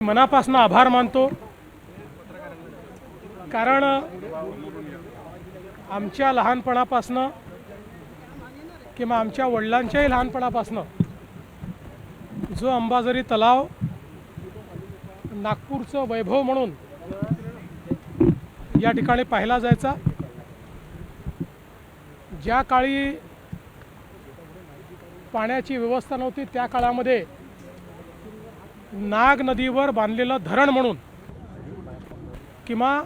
मनापासून आभार मानतो, कारण आमच्या लहानपणापासून किंवा आमच्या वडिलांच्याही लहानपणापासून जो अंबाझरी तलाव नागपूरचं वैभव म्हणून या ठिकाणी पाहिला जायचा। ज्या काळी पाण्याची व्यवस्था नव्हती त्या काळामध्ये नाग नदीवर बांधलेलं धरण म्हणून किंवा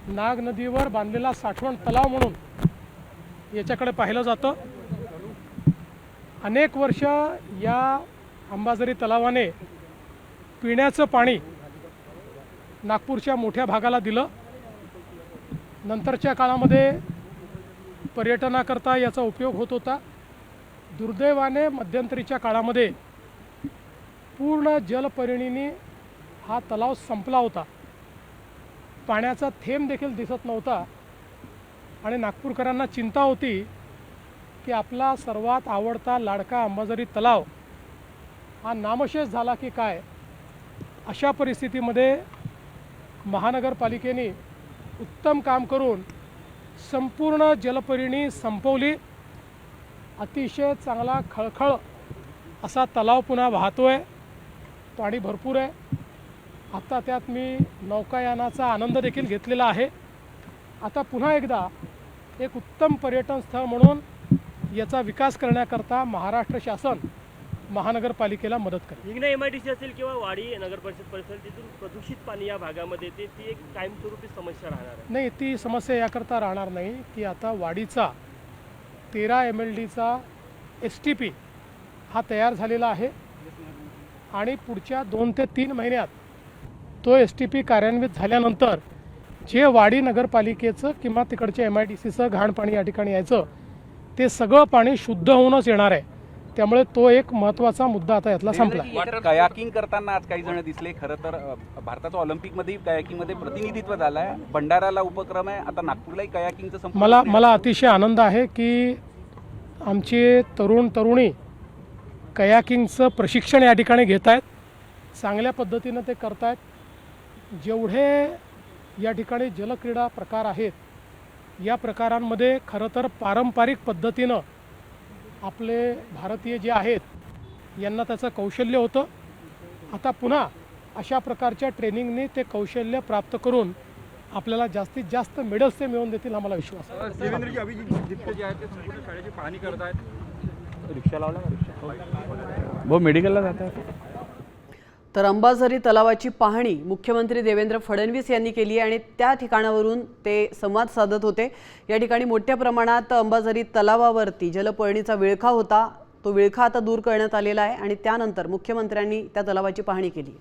नाग नदीवर बांधलेला साठवण तलाव म्हणून याच्याकडे पाहिलं जातं। अनेक वर्ष या अंबाझरी तलावाने पिण्याचं पाणी नागपूरच्या मोठ्या भागाला दिलं। नंतरच्या काळामध्ये पर्यटनाकरता याचा उपयोग होत होता। दुर्दैवाने मध्यंतरीच्या काळामध्ये पूर्ण जलपर्णीने हा तलाव संपला होता। पाण्याचा थेंब देखील दिसत नव्हता आणि नागपूरकरांना चिंता होती की आपला सर्वात आवडता लाडका अंबाझरी तलाव हा नामशेष झाला की काय। अशा परिस्थितीमध्ये महानगरपालिकेने उत्तम काम करून संपूर्ण जलपर्णी संपवली। अतिशय चांगला खळखळ असा तलाव पुन्हा वाहतोय, पाणी भरपूर आहे। आता त्यात मी नौकायानाचा आनंद देखील घेतलेला आहे। आता पुन्हा एकदा एक उत्तम पर्यटन स्थळ म्हणून याचा विकास करण्याकरता महाराष्ट्र शासन महानगरपालिकेला मदत करेल। हिंगणा एमआयडीसी असेल किंवा वाडी नगर परिषद परिसर तिथून प्रदूषित पाणी या भागामध्ये ती एक कायमस्वरूपी समस्या राहणार आहे। नाही, ती समस्या याकरता राहणार नाही की आता वाडीचा 13 MLDचा STP हा तयार झालेला आहे आणि पुढच्या 2 ते 3 महिन्यात तो STP कार्यान्वित झाल्यानंतर जे वाडी नगरपालिकेचं किंवा तिकडच्या MIDCचं घाण पाणी या ठिकाणी यायचं ते सगळं पाणी शुद्ध होऊनच येणार आहे। त्यामुळे तो एक महत्त्वाचा मुद्दा आता यातला संपला। कयाकिंग करताना आज काही जण दिसले। खरं तर भारताचं ऑलिम्पिकमध्ये कयाकिंगमध्ये प्रतिनिधित्व झालं आहे। भंडाराला उपक्रम आहे, आता नागपूरलाही कयाकिंगचं मला अतिशय आनंद आहे की आमचे तरुणी कयाकिंगचं प्रशिक्षण या ठिकाणी घेत आहेत। चांगल्या पद्धतीनं ते करत आहेत। जेवढे या ठिकाणी जलक्रीडा प्रकार आहेत या प्रकारांमध्ये खरं तर पारंपरिक पद्धतीनं आपले भारतीय जे आहेत यांना त्याचं कौशल्य होतं। आता पुन्हा अशा प्रकारच्या ट्रेनिंगने ते कौशल्य प्राप्त करून आपल्याला जास्तीत जास्त मेडल्स ते मिळवून देतील आम्हाला विश्वास आहे। देवेंद्रजी अभिजित जे आहेत ते संपूर्ण शाळेची पाहणी करत आहेत। रिक्षा लावला वो मेडिकलला जातात। तर अंबाझरी तलावाची पाहणी मुख्यमंत्री देवेंद्र फडणवीस यांनी केली आणि त्या ठिकाणावरून ते संवाद साधत होते। या ठिकाणी मोठ्या प्रमाणात अंबाझरी तलावावरती जलपर्णीचा विळखा होता, तो विळखा आता दूर करण्यात आलेला आहे आणि त्यानंतर मुख्यमंत्र्यांनी त्या तलावाची पाहणी केली।